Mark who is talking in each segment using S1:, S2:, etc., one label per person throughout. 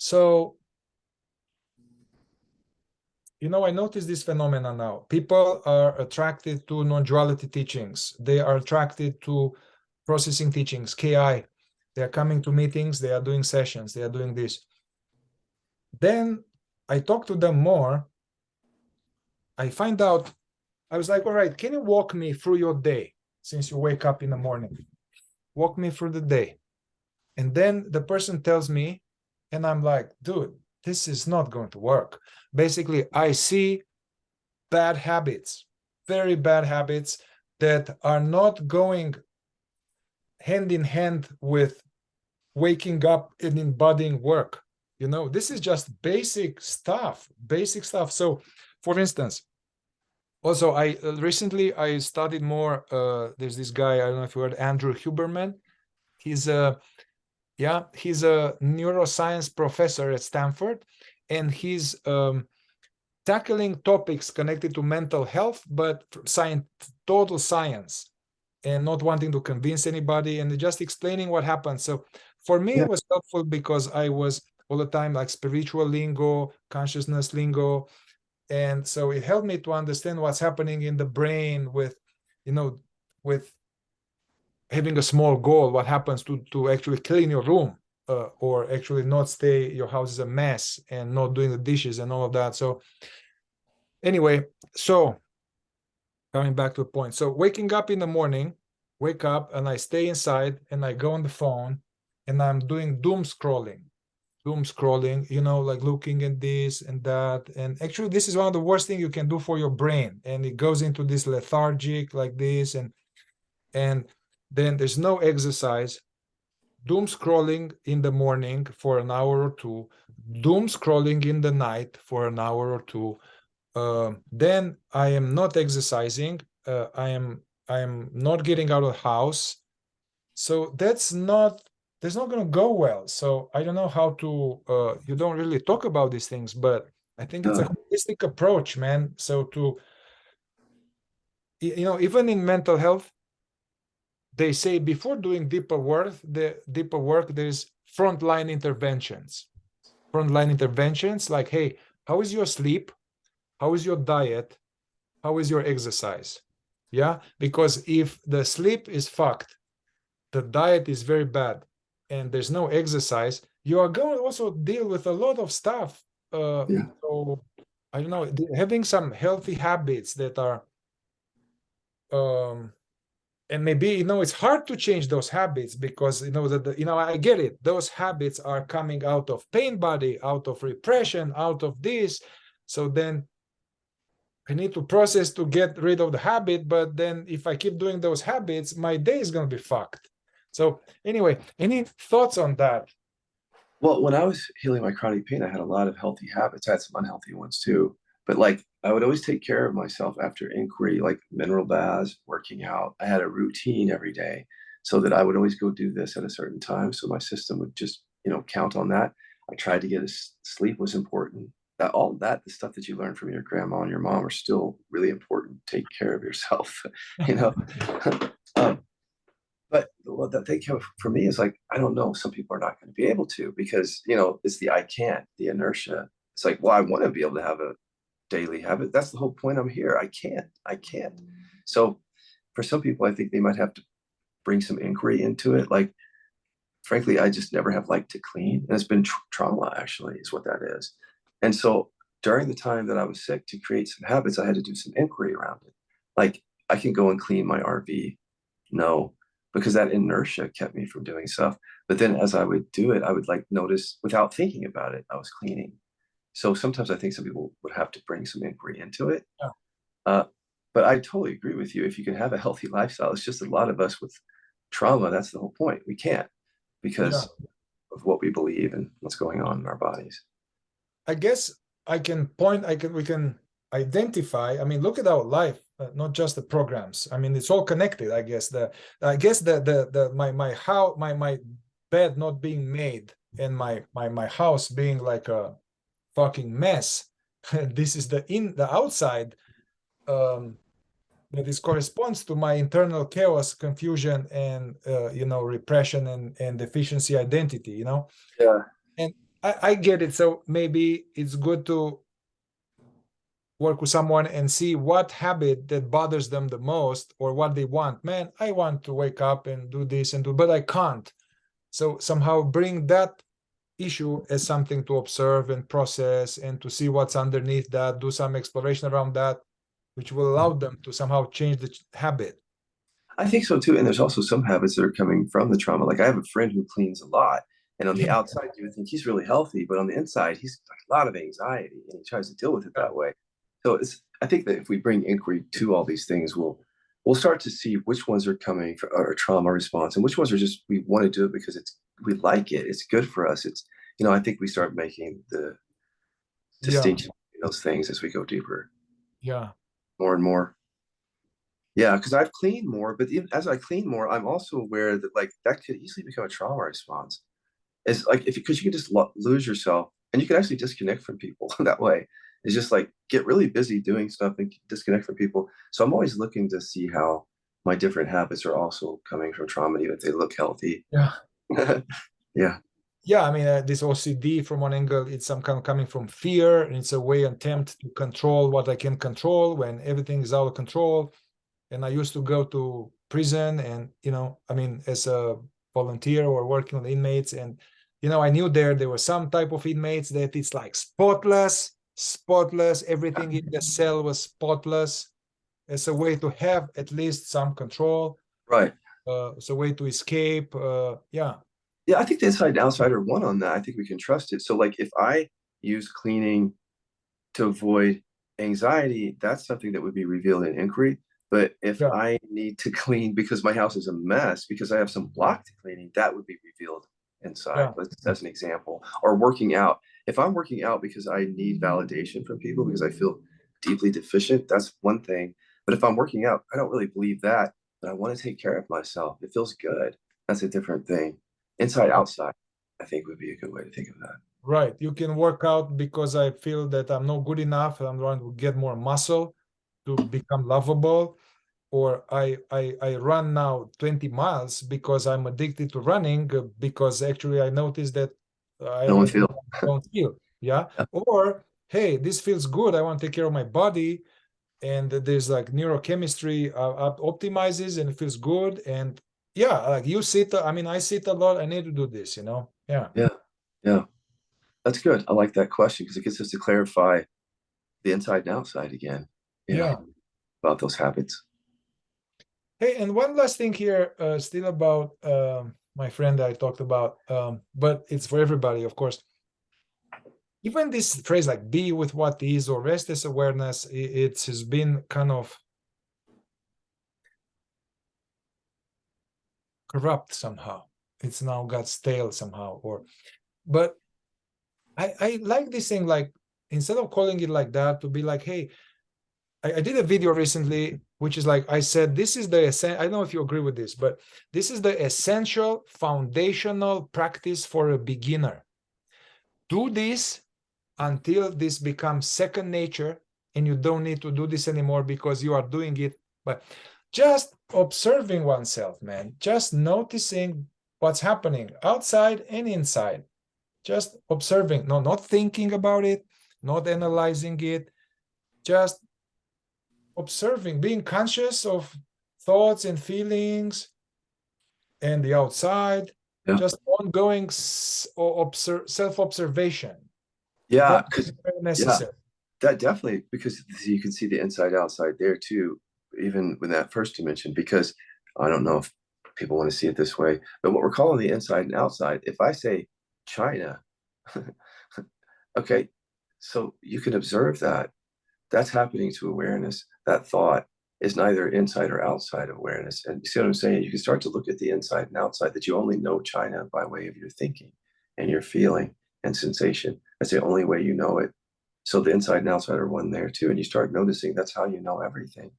S1: So, you know, I notice this phenomenon now. People are attracted to non-duality teachings. They are attracted to processing teachings, KI. They are coming to meetings, they are doing sessions, they are doing this. Then I talk to them more. I find out, I was like, all right, can you walk me through your day since you wake up in the morning? Walk me through the day. And then the person tells me, and I'm like, dude, this is not going to work. Basically, I see bad habits, very bad habits that are not going hand in hand with waking up and embodying work. You know, this is just basic stuff, basic stuff. So, for instance, also, I recently I studied more. There's this guy, I don't know if you heard, Andrew Huberman. He's a he's a neuroscience professor at Stanford, and he's tackling topics connected to mental health, but science, total science, and not wanting to convince anybody, and just explaining what happened. So for me, it was helpful because I was all the time like spiritual lingo, consciousness lingo, and so it helped me to understand what's happening in the brain with, you know, with having a small goal, what happens to actually clean your room, or actually not stay, your house is a mess, and not doing the dishes and all of that. So anyway, so coming back to the point. So waking up in the morning, wake up and I stay inside and I go on the phone and I'm doing doom scrolling, you know, like looking at this and that. And actually, this is one of the worst things you can do for your brain. And it goes into this lethargic like this. And then there's no exercise. Doom scrolling in the morning for an hour or two, doom scrolling in the night for an hour or two. Then I am not exercising. I am not getting out of the house. So that's not going to go well. So I don't know how to. You don't really talk about these things, but I think it's a holistic approach, man. So to, you know, even in mental health, they say before doing deeper work, there's frontline interventions. Frontline interventions like, hey, how is your sleep? How is your diet? How is your exercise? Yeah, because if the sleep is fucked, the diet is very bad, and there's no exercise, you are going to also deal with a lot of stuff. So I don't know, having some healthy habits that are, and maybe, you know, it's hard to change those habits because, you know, that, you know, I get it. Those habits are coming out of pain body, out of repression, out of this. So then I need to process to get rid of the habit, but then if I keep doing those habits, my day is going to be fucked. So anyway, any thoughts on that?
S2: Well, when I was healing my chronic pain, I had a lot of healthy habits. I had some unhealthy ones too. But like I would always take care of myself after inquiry, like mineral baths, working out. I had a routine every day so that I would always go do this at a certain time. So my system would just, count on that. I tried to get sleep was important. That all that, the stuff that you learned from your grandma and your mom are still really important. Take care of yourself, you know. But what the thing for me is like, I don't know, some people are not going to be able to because, it's the I can't, the inertia. It's like, well, I want to be able to have a daily habit. That's the whole point. I'm here. I can't. So for some people, I think they might have to bring some inquiry into it. Like, frankly, I just never have liked to clean. And it's been trauma, actually, is what that is. And so during the time that I was sick, to create some habits, I had to do some inquiry around it. Like, I can go and clean my RV. No, because that inertia kept me from doing stuff. But then as I would do it, I would like notice without thinking about it, I was cleaning. So sometimes I think some people would have to bring some inquiry into it.
S1: Yeah.
S2: But I totally agree with you. If you can have a healthy lifestyle, it's just a lot of us with trauma, that's the whole point. We can't because of what we believe and what's going on in our bodies.
S1: I guess we can identify. I mean, look at our life, not just the programs. I mean, it's all connected. I guess my bed not being made and my house being like a fucking mess. This is the outside, that is corresponds to my internal chaos, confusion, and repression and deficiency identity.
S2: Yeah.
S1: And I get it. So maybe it's good to work with someone and see what habit that bothers them the most or what they want. Man, I want to wake up and do this and do, but I can't. So somehow bring that issue as something to observe and process and to see what's underneath that, do some exploration around that, which will allow them to somehow change the habit.
S2: I think so too. And there's also some habits that are coming from the trauma. Like I have a friend who cleans a lot, and on the outside, you would think he's really healthy, but on the inside, he's got a lot of anxiety, and he tries to deal with it that way. So I think that if we bring inquiry to all these things, we'll start to see which ones are coming for our trauma response, and which ones are just we want to do it because we like it, it's good for us. I think we start making the
S1: Yeah,
S2: distinction between those things as we go deeper,
S1: yeah,
S2: more and more. Yeah, because I've cleaned more, but even as I clean more, I'm also aware that like that could easily become a trauma response. It's like if because you can just lose yourself and you can actually disconnect from people that way. It's just like get really busy doing stuff and disconnect from people. So I'm always looking to see how my different habits are also coming from trauma, even if they look healthy.
S1: yeah.
S2: Yeah,
S1: Yeah, I mean, this OCD from one angle, it's some kind of coming from fear, and it's a way attempt to control what I can control when everything is out of control. And I used to go to prison and, I mean, as a volunteer or working with inmates, and, I knew there were some type of inmates that it's like spotless, everything in the cell was spotless. It's a way to have at least some control.
S2: right.
S1: It's a way to escape. Yeah.
S2: Yeah, I think the inside and outside are one on that. I think we can trust it. So like if I use cleaning to avoid anxiety, that's something that would be revealed in inquiry. But if
S1: Yeah.
S2: I need to clean because my house is a mess, because I have some block to cleaning, that would be revealed inside.
S1: Yeah.
S2: That's an example. Or working out. If I'm working out because I need validation from people because I feel deeply deficient, that's one thing. But if I'm working out, I don't really believe that, but I want to take care of myself. It feels good. That's a different thing. Inside, outside, I think would be a good way to think of that.
S1: Right. You can work out because I feel that I'm not good enough. I'm trying to get more muscle to become lovable. Or I run now 20 miles because I'm addicted to running because actually I noticed that I
S2: No one
S1: really
S2: feel.
S1: don't feel. Yeah.
S2: Yeah.
S1: Or, hey, this feels good. I want to take care of my body. And there's like neurochemistry optimizes and it feels good. And yeah, like you sit, I mean, I sit a lot. I need to do this. Yeah.
S2: Yeah. Yeah. That's good. I like that question because it gets us to clarify the inside and outside again. Yeah,
S1: Yeah.
S2: about those habits.
S1: Hey, and one last thing here, still about my friend that I talked about, but it's for everybody, of course. Even this phrase like "be with what is" or restless awareness, it has been kind of corrupt somehow. It's now got stale somehow, but I like this thing, like instead of calling it like that, to be like, hey, I did a video recently, which is like I said, this is the I don't know if you agree with this, but this is the essential foundational practice for a beginner. Do this until this becomes second nature and you don't need to do this anymore because you are doing it. But just observing oneself, man, just noticing what's happening outside and inside, just observing, no, not thinking about it, not analyzing it, just observing, being conscious of thoughts and feelings and the outside,
S2: Yeah.
S1: just ongoing self-observation.
S2: Yeah.
S1: That's
S2: Because,
S1: very
S2: yeah,
S1: necessary.
S2: that definitely, because you can see the inside outside there too, even with that first dimension. Because I don't know if people want to see it this way, but what we're calling the inside and outside, if I say China, okay, so you can observe that. That's happening to awareness. That thought is neither inside or outside of awareness. And you see what I'm saying? You can start to look at the inside and outside that you only know China by way of your thinking and your feeling and sensation. That's the only way you know it. So the inside and outside are one there too. And you start noticing that's how you know everything.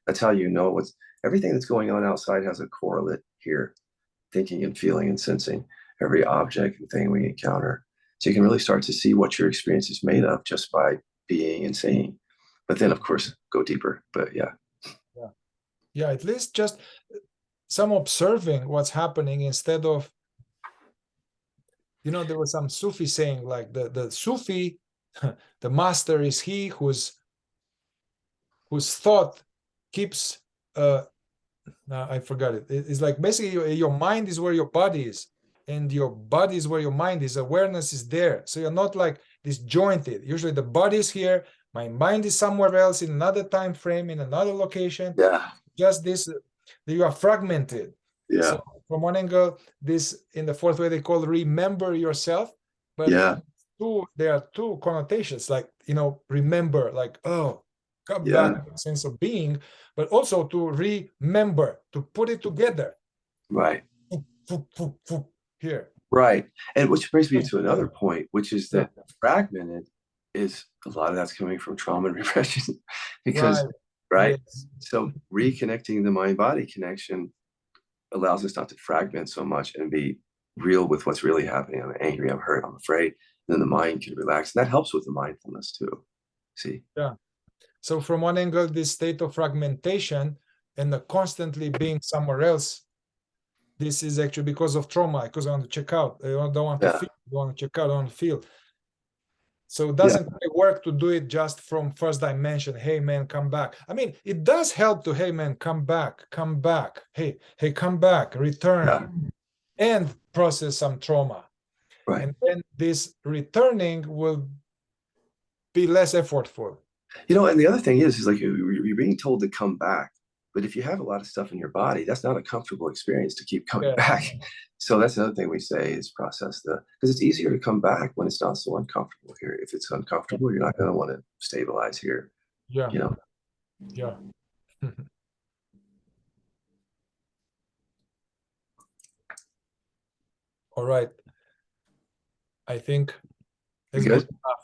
S2: That's how you know what's everything that's going on outside has a correlate here, thinking and feeling and sensing every object and thing we encounter. So you can really start to see what your experience is made of just by being and seeing. But then, of course, go deeper. But yeah.
S1: Yeah. Yeah, at least just some observing what's happening instead of, You know, there was some Sufi saying, like the Sufi, the master is he whose thought keeps I forgot it. It's like basically your mind is where your body is, and your body is where your mind is. Awareness is there, so you're not like disjointed. Usually the body is here, my mind is somewhere else in another time frame, in another location.
S2: Yeah.
S1: Just this, you are fragmented.
S2: Yeah.
S1: So from one angle, this in the fourth way they call remember yourself, but
S2: Yeah.
S1: there are two connotations, like, you know, remember, like, oh, come
S2: Yeah.
S1: back, sense of being, but also to remember, to put it together.
S2: Right.
S1: Here.
S2: Right. And which brings me to another point, which is that fragmented is a lot of that's coming from trauma and repression. Because right.
S1: Yes.
S2: So reconnecting the mind-body connection allows us not to fragment so much and be real with what's really happening. I'm angry, I'm hurt, I'm afraid. And then the mind can relax. And that helps with the mindfulness too. See?
S1: Yeah. So from one angle, this state of fragmentation and the constantly being somewhere else, this is actually because of trauma, because I want to check out. I don't want to feel, I want to check out, I want to feel. So it doesn't really work to do it just from first dimension. Hey man, come back. I mean, it does help to, hey man, come back. Hey, come back, return, and process some trauma.
S2: Right.
S1: And then this returning will be less effortful.
S2: You know, and the other thing is like you're being told to come back. But if you have a lot of stuff in your body, that's not a comfortable experience to keep coming back. So that's another thing we say is process because it's easier to come back when it's not so uncomfortable here. If it's uncomfortable, you're not going to want to stabilize here.
S1: Yeah.
S2: You know?
S1: Yeah. All right. I think it's good enough.